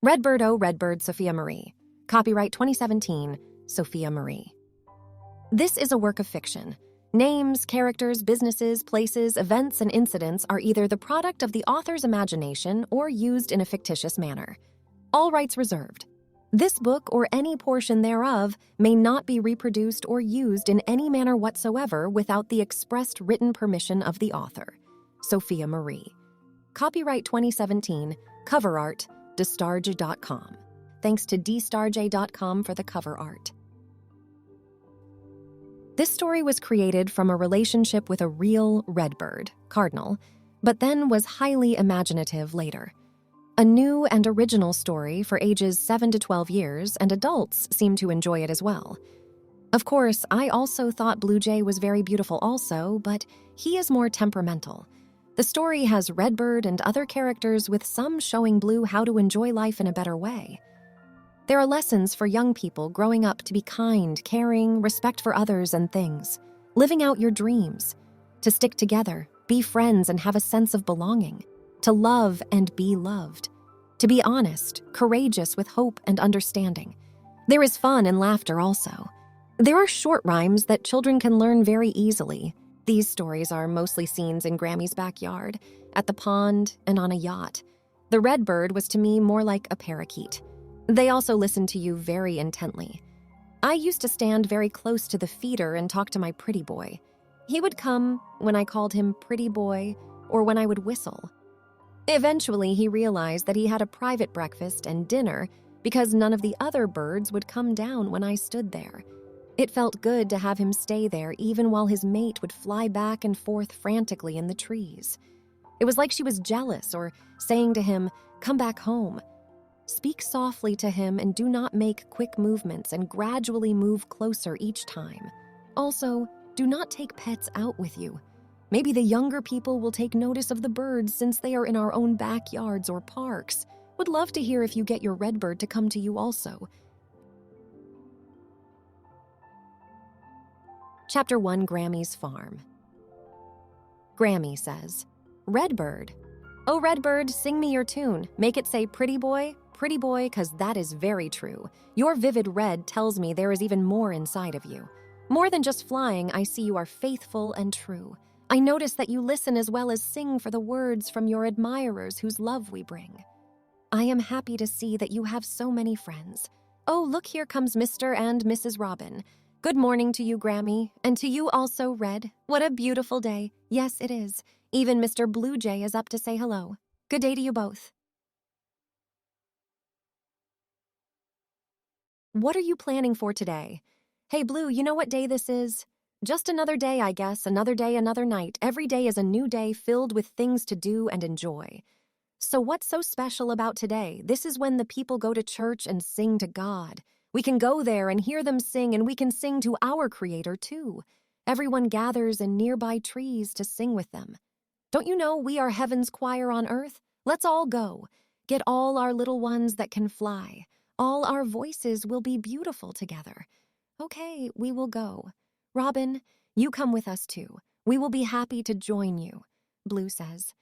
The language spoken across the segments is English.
Redbird, oh Redbird, Sophia Marie. Copyright 2017, Sophia Marie. This is a work of fiction. Names, characters, businesses, places, events, and incidents are either the product of the author's imagination or used in a fictitious manner. All rights reserved. This book or any portion thereof may not be reproduced or used in any manner whatsoever without the expressed written permission of the author. Sophia Marie. Copyright 2017, cover art, dstarj.com. Thanks to dstarj.com for the cover art. This story was created from a relationship with a real redbird, cardinal, but then was highly imaginative later. A new and original story for ages 7 to 12 years, and adults seem to enjoy it as well. Of course, I also thought Blue Jay was very beautiful also, but he is more temperamental. The story has Redbird and other characters, with some showing Blue how to enjoy life in a better way. There are lessons for young people growing up to be kind, caring, respect for others and things, living out your dreams, to stick together, be friends and have a sense of belonging, to love and be loved, to be honest, courageous with hope and understanding. There is fun and laughter also. There are short rhymes that children can learn very easily. These stories are mostly scenes in Grammy's backyard, at the pond, and on a yacht. The Redbird was to me more like a parakeet. They also listened to you very intently. I used to stand very close to the feeder and talk to my pretty boy. He would come when I called him pretty boy or when I would whistle. Eventually, he realized that he had a private breakfast and dinner because none of the other birds would come down when I stood there. It felt good to have him stay there even while his mate would fly back and forth frantically in the trees. It was like she was jealous or saying to him, "Come back home." Speak softly to him and do not make quick movements and gradually move closer each time. Also, do not take pets out with you. Maybe the younger people will take notice of the birds since they are in our own backyards or parks. Would love to hear if you get your Redbird to come to you also. Chapter 1, Grammy's Farm. Grammy says, Redbird. Oh, Redbird, sing me your tune. Make it say pretty boy, 'cause that is very true. Your vivid red tells me there is even more inside of you. More than just flying, I see you are faithful and true. I notice that you listen as well as sing for the words from your admirers whose love we bring. I am happy to see that you have so many friends. Oh, look, here comes Mr. and Mrs. Robin. Good morning to you, Grammy, and to you also, Red. What a beautiful day. Yes, it is. Even Mr. Blue Jay is up to say hello. Good day to you both. What are you planning for today? Hey, Blue, you know what day this is? Just another day, I guess. Another day, another night. Every day is a new day filled with things to do and enjoy. So what's so special about today? This is when the people go to church and sing to God. We can go there and hear them sing, and we can sing to our Creator, too. Everyone gathers in nearby trees to sing with them. Don't you know we are heaven's choir on earth? Let's all go. Get all our little ones that can fly. All our voices will be beautiful together. Okay, we will go. Robin, you come with us too. We will be happy to join you. Blue says,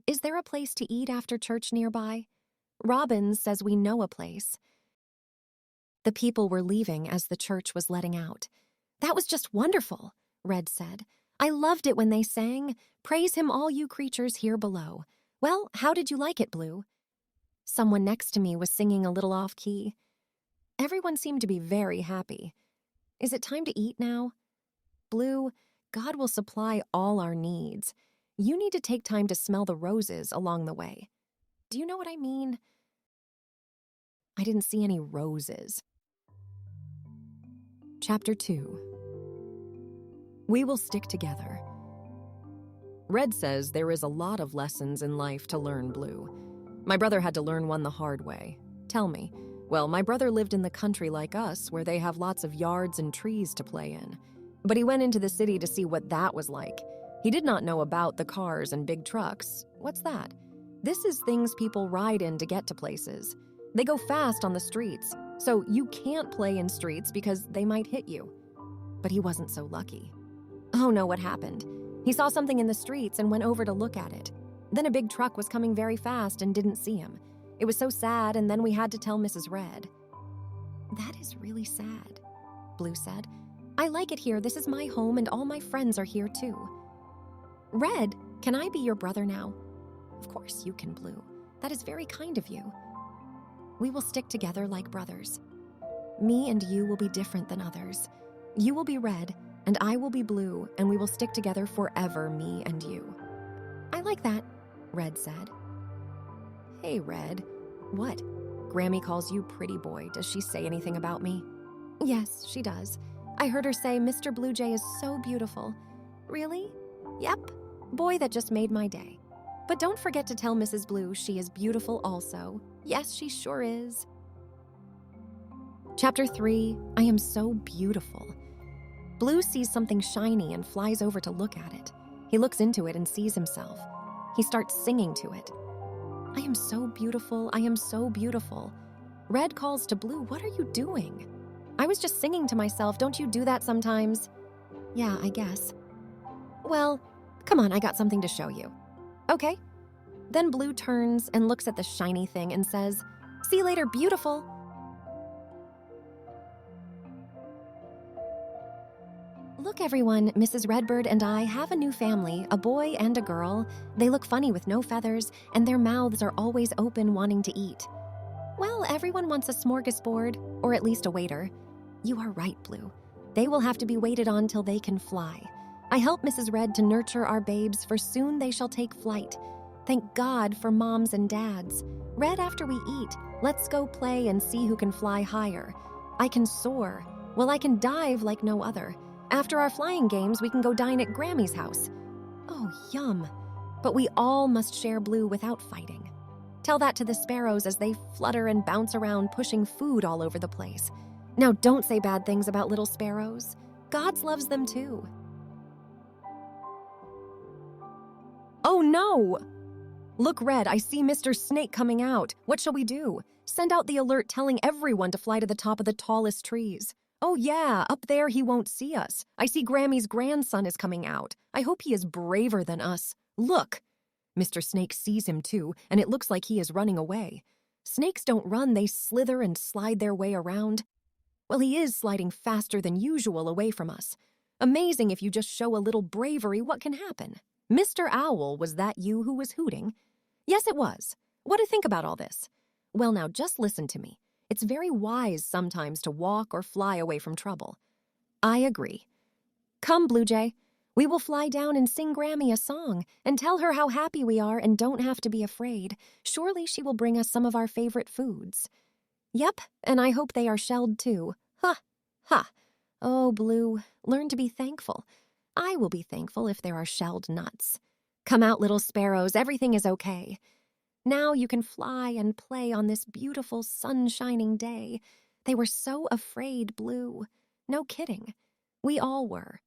is there a place to eat after church nearby? Robin says we know a place. The people were leaving as the church was letting out. That was just wonderful, Red said. I loved it when they sang, praise him all you creatures here below. Well, how did you like it, Blue? Someone next to me was singing a little off-key. Everyone seemed to be very happy. Is it time to eat now? Blue, God will supply all our needs. You need to take time to smell the roses along the way. Do you know what I mean? I didn't see any roses. Chapter 2. We will stick together. Red says there is a lot of lessons in life to learn, Blue. My brother had to learn one the hard way. Tell me. Well, my brother lived in the country like us, where they have lots of yards and trees to play in. But he went into the city to see what that was like. He did not know about the cars and big trucks. What's that? This is things people ride in to get to places. They go fast on the streets, so you can't play in streets because they might hit you. But he wasn't so lucky. Oh no, what happened? He saw something in the streets and went over to look at it. Then a big truck was coming very fast and didn't see him. It was so sad, and then we had to tell Mrs. Red. That is really sad, Blue said. I like it here. This is my home, and all my friends are here too. Red, can I be your brother now? Of course you can, Blue. That is very kind of you. We will stick together like brothers. Me and you will be different than others. You will be red, and I will be blue, and we will stick together forever, me and you. I like that, Red said. Hey, Red. What? Grammy calls you pretty boy. Does she say anything about me? Yes, she does. I heard her say Mr. Blue Jay is so beautiful. Really? Yep. Boy, that just made my day. But don't forget to tell Mrs. Blue she is beautiful also. Yes, she sure is. Chapter 3, I am so beautiful. Blue sees something shiny and flies over to look at it. He looks into it and sees himself. He starts singing to it. I am so beautiful, I am so beautiful. Red calls to Blue, what are you doing? I was just singing to myself, don't you do that sometimes? Yeah, I guess. Well, come on, I got something to show you. Okay. Then Blue turns and looks at the shiny thing and says, see you later, beautiful. Look, everyone, Mrs. Redbird and I have a new family, a boy and a girl. They look funny with no feathers, and their mouths are always open wanting to eat. Well, everyone wants a smorgasbord, or at least a waiter. You are right, Blue. They will have to be waited on till they can fly. I help Mrs. Red to nurture our babes, for soon they shall take flight. Thank God for moms and dads. Red, after we eat, let's go play and see who can fly higher. I can soar. Well, I can dive like no other. After our flying games, we can go dine at Grammy's house. Oh, yum. But we all must share Blue without fighting. Tell that to the sparrows as they flutter and bounce around, pushing food all over the place. Now, don't say bad things about little sparrows. God loves them too. Oh, no! Look, Red, I see Mr. Snake coming out. What shall we do? Send out the alert telling everyone to fly to the top of the tallest trees. Oh, yeah, up there he won't see us. I see Grammy's grandson is coming out. I hope he is braver than us. Look! Mr. Snake sees him too, and it looks like he is running away. Snakes don't run, they slither and slide their way around. Well, he is sliding faster than usual away from us. Amazing if you just show a little bravery, what can happen? Mr. Owl, was that you who was hooting? Yes, it was. What do you think about all this? Well, now, just listen to me. It's very wise sometimes to walk or fly away from trouble. I agree. Come, Blue Jay. We will fly down and sing Grammy a song and tell her how happy we are and don't have to be afraid. Surely she will bring us some of our favorite foods. Yep, and I hope they are shelled too. Ha! Ha! Oh, Blue, learn to be thankful. I will be thankful if there are shelled nuts. Come out, little sparrows, everything is okay. Now you can fly and play on this beautiful sun-shining day. They were so afraid, Blue. No kidding. We all were.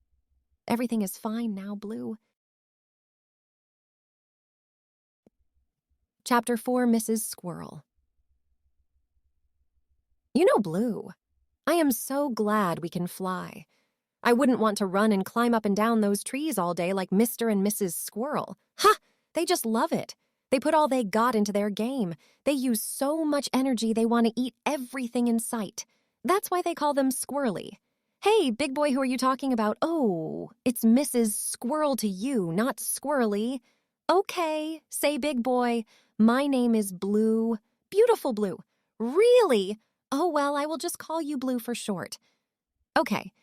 Everything is fine now, Blue. Chapter 4, Mrs. Squirrel. You know, Blue, I am so glad we can fly. I wouldn't want to run and climb up and down those trees all day like Mr. and Mrs. Squirrel. Ha! They just love it. They put all they got into their game. They use so much energy they want to eat everything in sight. That's why they call them squirrely. Hey, big boy, who are you talking about? Oh, it's Mrs. Squirrel to you, not squirrely. Okay, say big boy. My name is Blue. Beautiful Blue. Really? Oh, well, I will just call you Blue for short. Okay,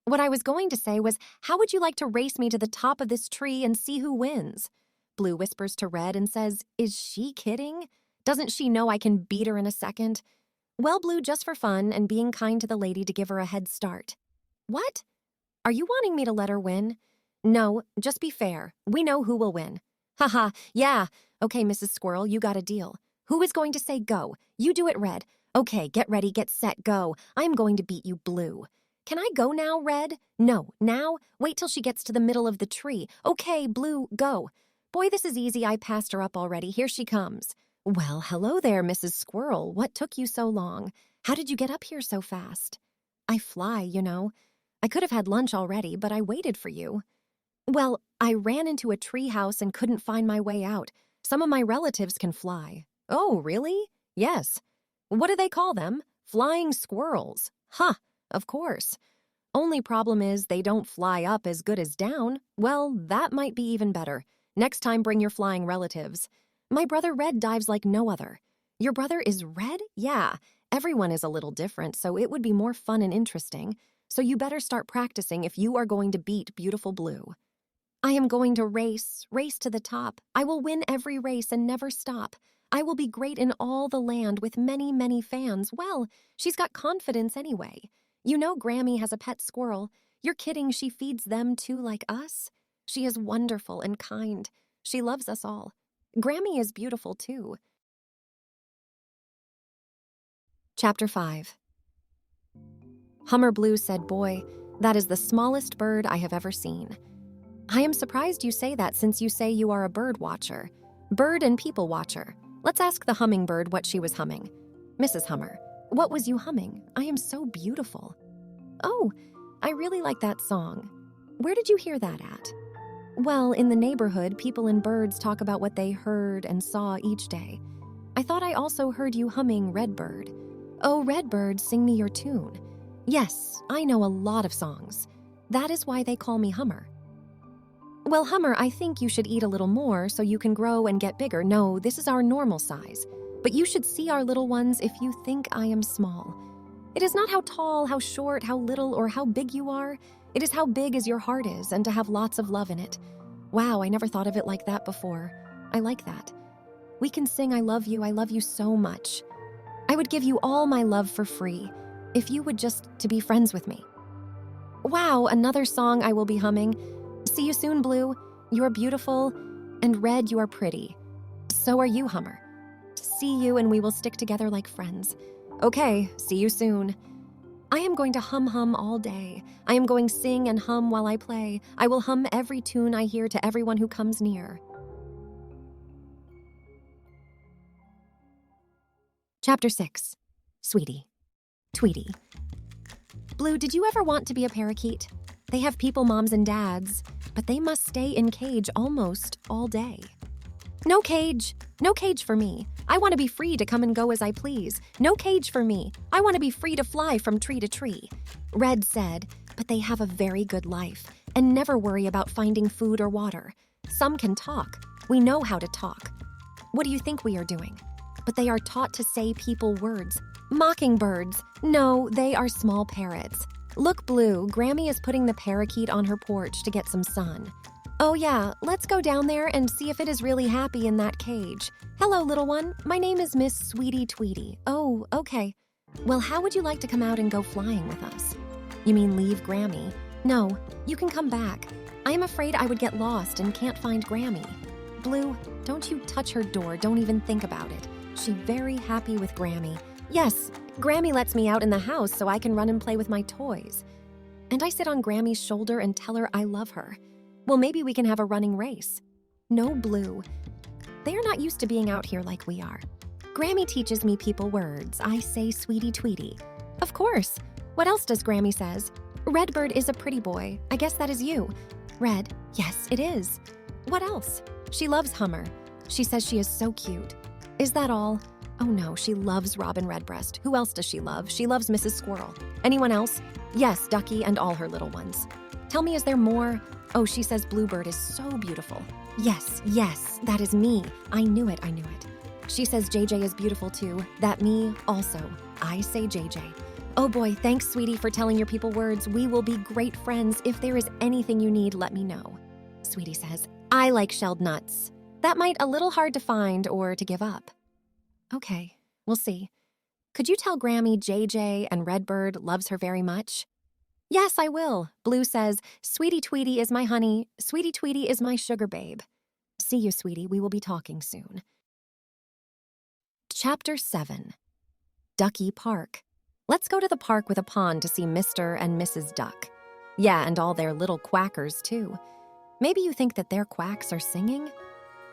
what I was going to say was, how would you like to race me to the top of this tree and see who wins? Blue whispers to Red and says, is she kidding? Doesn't she know I can beat her in a second? Well, Blue, just for fun and being kind to the lady to give her a head start. What? Are you wanting me to let her win? No, just be fair. We know who will win. Haha, yeah. Okay, Mrs. Squirrel, you got a deal. Who is going to say go? You do it, Red. Okay, get ready, get set, go. I'm going to beat you, Blue. Can I go now, Red? No, now? Wait till she gets to the middle of the tree. Okay, Blue, go. Boy, this is easy. I passed her up already. Here she comes. Well, hello there, Mrs. Squirrel. What took you so long? How did you get up here so fast? I fly, you know. I could have had lunch already, but I waited for you. Well, I ran into a tree house and couldn't find my way out. Some of my relatives can fly. Oh, really? Yes. What do they call them? Flying squirrels. Huh, of course. Only problem is they don't fly up as good as down. Well, that might be even better. Next time, bring your flying relatives. My brother Red dives like no other. Your brother is Red? Yeah. Everyone is a little different, so it would be more fun and interesting. So you better start practicing if you are going to beat beautiful Blue. I am going to race to the top. I will win every race and never stop. I will be great in all the land with many, many fans. Well, she's got confidence anyway. You know Grammy has a pet squirrel. You're kidding, she feeds them too like us? She is wonderful and kind. She loves us all. Grammy is beautiful too. Chapter 5. Hummer Blue said, "Boy, that is the smallest bird I have ever seen." I am surprised you say that since you say you are a bird watcher. Bird and people watcher. Let's ask the hummingbird what she was humming. Mrs. Hummer, what was you humming? I am so beautiful. Oh, I really like that song. Where did you hear that at? Well, in the neighborhood, people and birds talk about what they heard and saw each day. I thought I also heard you humming Redbird. Oh, Redbird, sing me your tune. Yes, I know a lot of songs. That is why they call me Hummer. Well, Hummer, I think you should eat a little more so you can grow and get bigger. No, this is our normal size. But you should see our little ones if you think I am small. It is not how tall, how short, how little, or how big you are. It is how big as your heart is and to have lots of love in it. Wow, I never thought of it like that before. I like that. We can sing I love you so much. I would give you all my love for free if you would just to be friends with me. Wow, another song I will be humming. See you soon, Blue. You are beautiful, and Red, you are pretty. So are you, Hummer. See you, and we will stick together like friends. Okay, see you soon. I am going to hum all day. I am going sing and hum while I play. I will hum every tune I hear to everyone who comes near. Chapter 6. Sweetie. Tweety. Blue, did you ever want to be a parakeet? They have people moms and dads, but they must stay in cage almost all day. No cage for me. I want to be free to come and go as I please. No cage for me. I want to be free to fly from tree to tree. Red said, but they have a very good life and never worry about finding food or water. Some can talk. We know how to talk. What do you think we are doing? But they are taught to say people words. Mockingbirds. No, they are small parrots. Look, Blue, Grammy is putting the parakeet on her porch to get some sun. Oh yeah, let's go down there and see if it is really happy in that cage. Hello, little one. My name is Miss Sweetie Tweety. Oh, okay. Well, how would you like to come out and go flying with us? You mean leave Grammy? No, you can come back. I am afraid I would get lost and can't find Grammy. Blue, don't you touch her door. Don't even think about it. She very happy with Grammy. Yes, Grammy lets me out in the house so I can run and play with my toys. And I sit on Grammy's shoulder and tell her I love her. Well, maybe we can have a running race. No, Blue. They are not used to being out here like we are. Grammy teaches me people words. I say Sweetie Tweety. Of course. What else does Grammy says? Redbird is a pretty boy. I guess that is you. Red. Yes, it is. What else? She loves Hummer. She says she is so cute. Is that all? Oh no, she loves Robin Redbreast. Who else does she love? She loves Mrs. Squirrel. Anyone else? Yes, Ducky and all her little ones. Tell me, is there more? Oh, she says Bluebird is so beautiful. Yes, that is me. I knew it. She says JJ is beautiful too. That me also. I say JJ. Oh boy, thanks, sweetie, for telling your people words. We will be great friends. If there is anything you need, let me know. Sweetie says, I like shelled nuts. That might a little hard to find or to give up. Okay, we'll see. Could you tell Grammy JJ and Redbird loves her very much? Yes, I will. Blue says, Sweetie Tweety is my honey. Sweetie Tweety is my sugar babe. See you, sweetie. We will be talking soon. Chapter 7. Ducky Park. Let's go to the park with a pond to see Mr. and Mrs. Duck. Yeah, and all their little quackers, too. Maybe you think that their quacks are singing?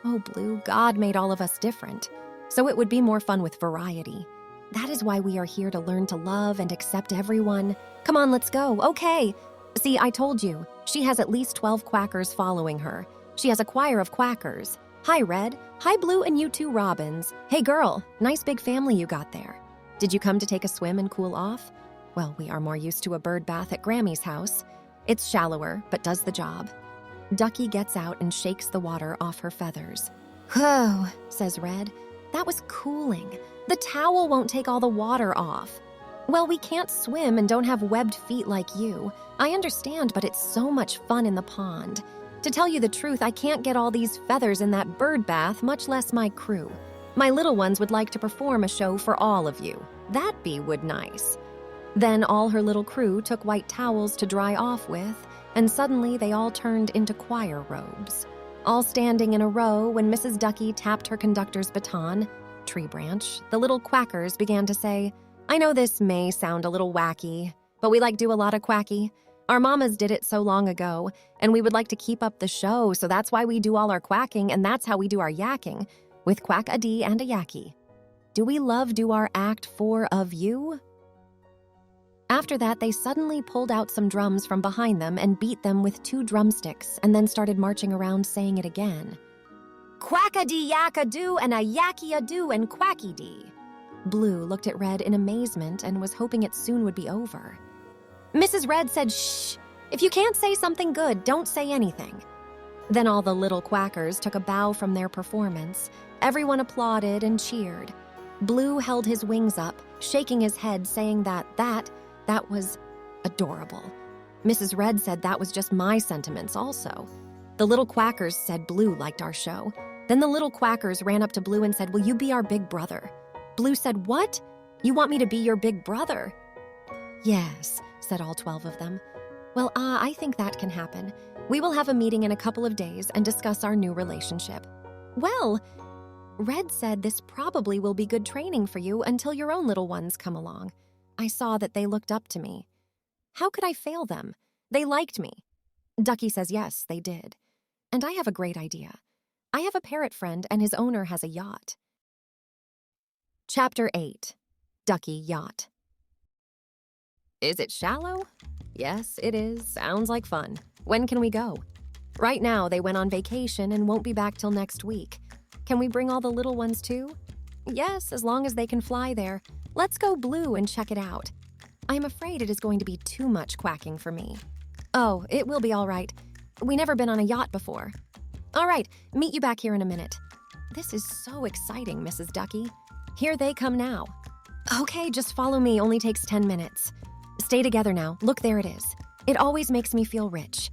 Oh, Blue, God made all of us different. So it would be more fun with variety. That is why we are here to learn to love and accept everyone. Come on, let's go. Okay. See, I told you. She has at least 12 quackers following her. She has a choir of quackers. Hi, Red. Hi, Blue, and you two Robins. Hey, girl, nice big family you got there. Did you come to take a swim and cool off? Well, we are more used to a bird bath at Grammy's house. It's shallower, but does the job. Ducky gets out and shakes the water off her feathers. Whew, says Red. That was cooling. The towel won't take all the water off. Well, we can't swim and don't have webbed feet like you. I understand, but it's so much fun in the pond. To tell you the truth, I can't get all these feathers in that bird bath, much less my crew. My little ones would like to perform a show for all of you. That would nice. Then all her little crew took white towels to dry off with, and suddenly they all turned into choir robes. All standing in a row when Mrs. Ducky tapped her conductor's baton, tree branch, the little quackers began to say, I know this may sound a little wacky, but we do a lot of quacky. Our mamas did it so long ago, and we would like to keep up the show, so that's why we do all our quacking, and that's how we do our yakking, with quack-a-dee and a yacky. Do we do our act 4 of you? After that, they suddenly pulled out some drums from behind them and beat them with 2 drumsticks, and then started marching around saying it again. Quack-a-dee-yak-a-doo and a yacky-a-doo and quacky-dee. Blue looked at Red in amazement and was hoping it soon would be over. Mrs. Red said, shh, if you can't say something good, don't say anything. Then all the little quackers took a bow from their performance. Everyone applauded and cheered. Blue held his wings up, shaking his head, saying that was adorable. Mrs. Red said that was just my sentiments also. The little quackers said Blue liked our show. Then the little quackers ran up to Blue and said, will you be our big brother? Blue said, what? You want me to be your big brother? Yes, said all 12 of them. Well, I think that can happen. We will have a meeting in a couple of days and discuss our new relationship. Well, Red said this probably will be good training for you until your own little ones come along. I saw that they looked up to me. How could I fail them? They liked me. Ducky says yes, they did. And I have a great idea. I have a parrot friend and his owner has a yacht. Chapter 8. Ducky Yacht. Is it shallow? Yes, it is. Sounds like fun. When can we go? Right now, they went on vacation and won't be back till next week. Can we bring all the little ones too? Yes, as long as they can fly there. Let's go Blue and check it out. I am afraid it is going to be too much quacking for me. Oh, it will be all right. We never been on a yacht before. All right, meet you back here in a minute. This is so exciting, Mrs. Ducky. Here they come now. Okay, just follow me, only takes 10 minutes. Stay together now. Look, there it is. It always makes me feel rich.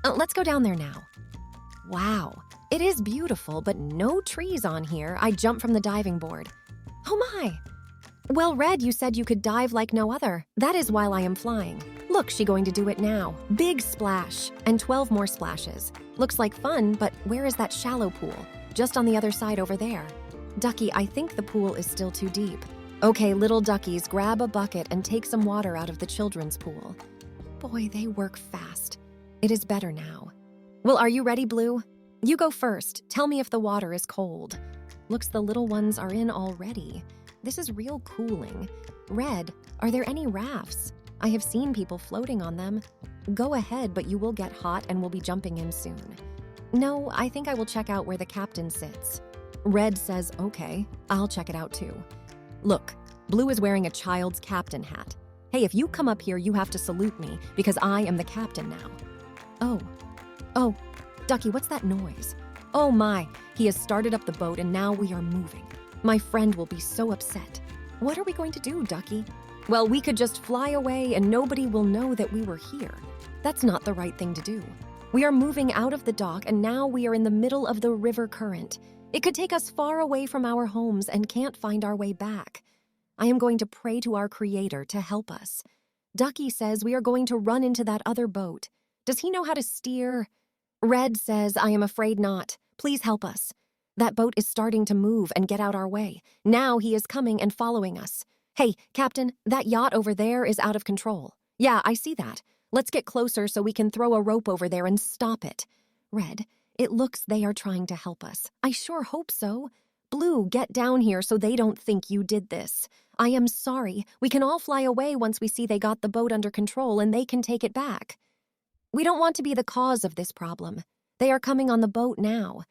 Let's go down there now. Wow, it is beautiful, but no trees on here. I jumped from the diving board. Oh my! Well, Red, you said you could dive like no other. That is while I am flying. Look, she's going to do it now. Big splash, and 12 more splashes. Looks like fun, but where is that shallow pool? Just on the other side over there. Ducky, I think the pool is still too deep. Okay, little duckies, grab a bucket and take some water out of the children's pool. Boy, they work fast. It is better now. Well, are you ready, Blue? You go first. Tell me if the water is cold. Looks the little ones are in already. This is real cooling. Red, are there any rafts? I have seen people floating on them. Go ahead, but you will get hot and will be jumping in soon. No, I think I will check out where the captain sits. Red says, okay, I'll check it out too. Look, Blue is wearing a child's captain hat. Hey, if you come up here, you have to salute me because I am the captain now. Oh, Ducky, what's that noise? Oh my, he has started up the boat and now we are moving. My friend will be so upset. What are we going to do, Ducky? Well, we could just fly away and nobody will know that we were here. That's not the right thing to do. We are moving out of the dock and now we are in the middle of the river current. It could take us far away from our homes and can't find our way back. I am going to pray to our Creator to help us. Ducky says we are going to run into that other boat. Does he know how to steer? Red says, I am afraid not. Please help us. That boat is starting to move and get out our way. Now he is coming and following us. Hey, Captain, that yacht over there is out of control. Yeah, I see that. Let's get closer so we can throw a rope over there and stop it. Red, it looks they are trying to help us. I sure hope so. Blue, get down here so they don't think you did this. I am sorry. We can all fly away once we see they got the boat under control and they can take it back. We don't want to be the cause of this problem. They are coming on the boat now.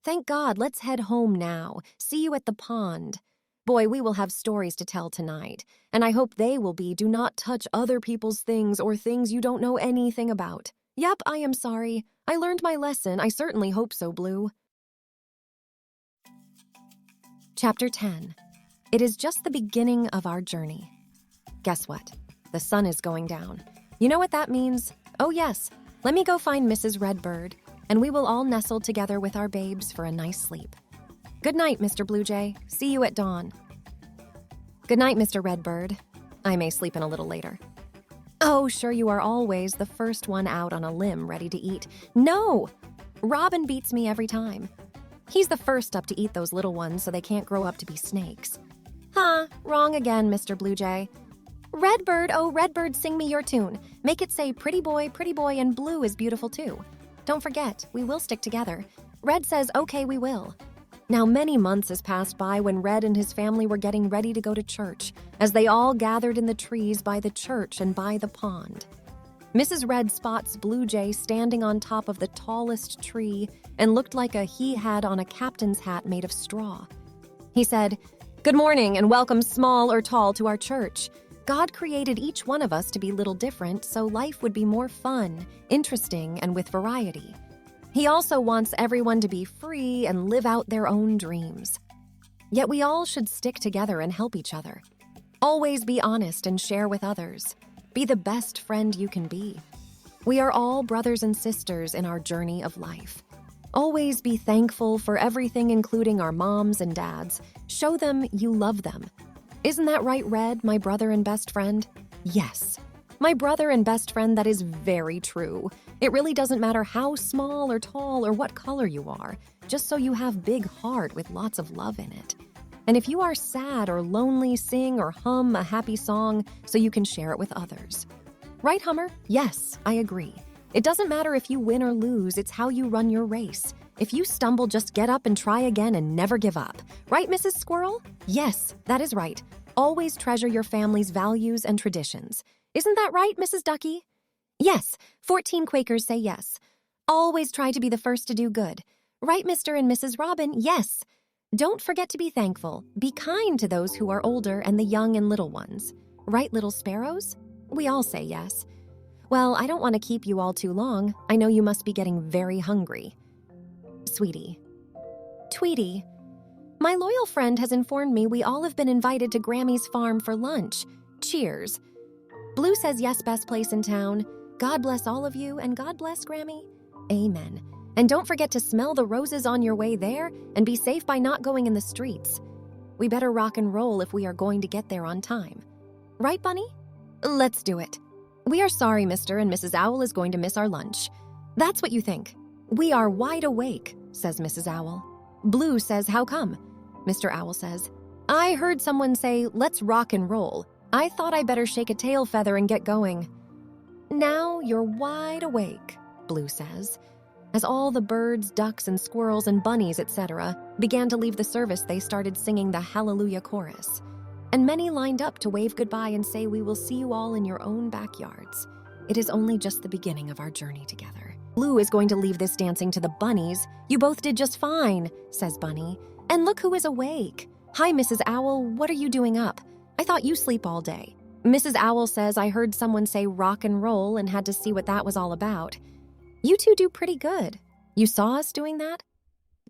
Thank God, let's head home now. See you at the pond. Boy, we will have stories to tell tonight, and I hope they will be do not touch other people's things or things you don't know anything about. Yep, I am sorry. I learned my lesson. I certainly hope so, Blue. Chapter 10. It is just the beginning of our journey. Guess what? The sun is going down. You know what that means? Oh yes, let me go find Mrs. Redbird, and we will all nestle together with our babes for a nice sleep. Good night, Mr. Blue Jay. See you at dawn. Good night, Mr. Redbird. I may sleep in a little later. Oh, sure, you are always the first one out on a limb ready to eat. No! Robin beats me every time. He's the first up to eat those little ones so they can't grow up to be snakes. Huh, wrong again, Mr. Blue Jay. Redbird, oh Redbird, sing me your tune. Make it say pretty boy, and blue is beautiful too. Don't forget, we will stick together. Red says, okay, we will. Now, many months has passed by when Red and his family were getting ready to go to church, as they all gathered in the trees by the church and by the pond. Mrs. Red spots Blue Jay standing on top of the tallest tree and looked like he had on a captain's hat made of straw. He said, "Good morning and welcome small or tall to our church. God created each one of us to be little different so life would be more fun, interesting, and with variety. He also wants everyone to be free and live out their own dreams. Yet we all should stick together and help each other. Always be honest and share with others. Be the best friend you can be. We are all brothers and sisters in our journey of life. Always be thankful for everything, including our moms and dads. Show them you love them. Isn't that right, Red, my brother and best friend?" Yes. My brother and best friend, that is very true. It really doesn't matter how small or tall or what color you are, just so you have big heart with lots of love in it. And if you are sad or lonely, sing or hum a happy song so you can share it with others. Right, Hummer? Yes, I agree. It doesn't matter if you win or lose, it's how you run your race. If you stumble, just get up and try again and never give up. Right, Mrs. Squirrel? Yes, that is right. Always treasure your family's values and traditions. Isn't that right, Mrs. Ducky? Yes, 14 Quakers say yes. Always try to be the first to do good. Right, Mr. and Mrs. Robin? Yes. Don't forget to be thankful. Be kind to those who are older and the young and little ones. Right, little sparrows? We all say yes. Well, I don't want to keep you all too long. I know you must be getting very hungry. Sweetie. Tweety. My loyal friend has informed me we all have been invited to Grammy's farm for lunch. Cheers. Blue says yes, best place in town. God bless all of you, and God bless Grammy. Amen. And don't forget to smell the roses on your way there, and be safe by not going in the streets. We better rock and roll if we are going to get there on time. Right, Bunny? Let's do it. We are sorry Mr. and Mrs. Owl is going to miss our lunch. That's what you think. We are wide awake, says Mrs. Owl. Blue says, how come? Mr. Owl says, I heard someone say, let's rock and roll. I thought I better shake a tail feather and get going. Now you're wide awake, Blue says. As all the birds, ducks, and squirrels and bunnies, etc., began to leave the service, they started singing the Hallelujah chorus. And many lined up to wave goodbye and say, we will see you all in your own backyards. It is only just the beginning of our journey together. Blue is going to leave this dancing to the bunnies. You both did just fine, says Bunny. And look who is awake. Hi, Mrs. Owl, what are you doing up? I thought you sleep all day. Mrs. Owl says I heard someone say rock and roll and had to see what that was all about. You two do pretty good. You saw us doing that?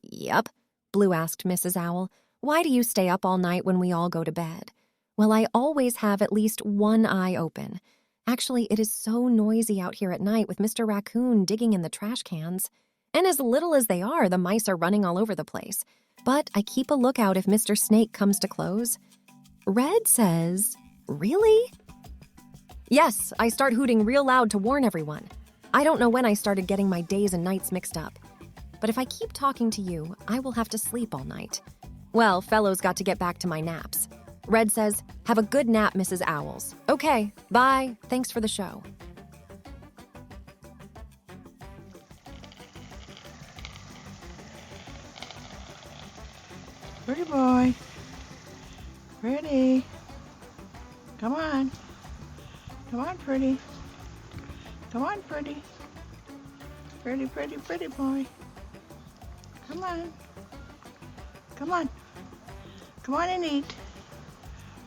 Yep, Blue asked Mrs. Owl. Why do you stay up all night when we all go to bed? Well, I always have at least one eye open. Actually, it is so noisy out here at night with Mr. Raccoon digging in the trash cans. And as little as they are, the mice are running all over the place. But I keep a lookout if Mr. Snake comes to close. Red says, really? Yes, I start hooting real loud to warn everyone. I don't know when I started getting my days and nights mixed up. But if I keep talking to you, I will have to sleep all night. Well, fellows got to get back to my naps. Red says, have a good nap, Mrs. Owls. Okay, bye. Thanks for the show. Pretty boy. Pretty. Come on. Come on, pretty. Come on, pretty. Pretty, pretty, pretty boy. Come on. Come on. Come on and eat.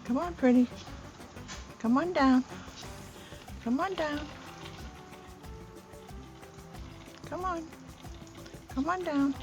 Come on, pretty. Come on down. Come on down. Come on. Come on down.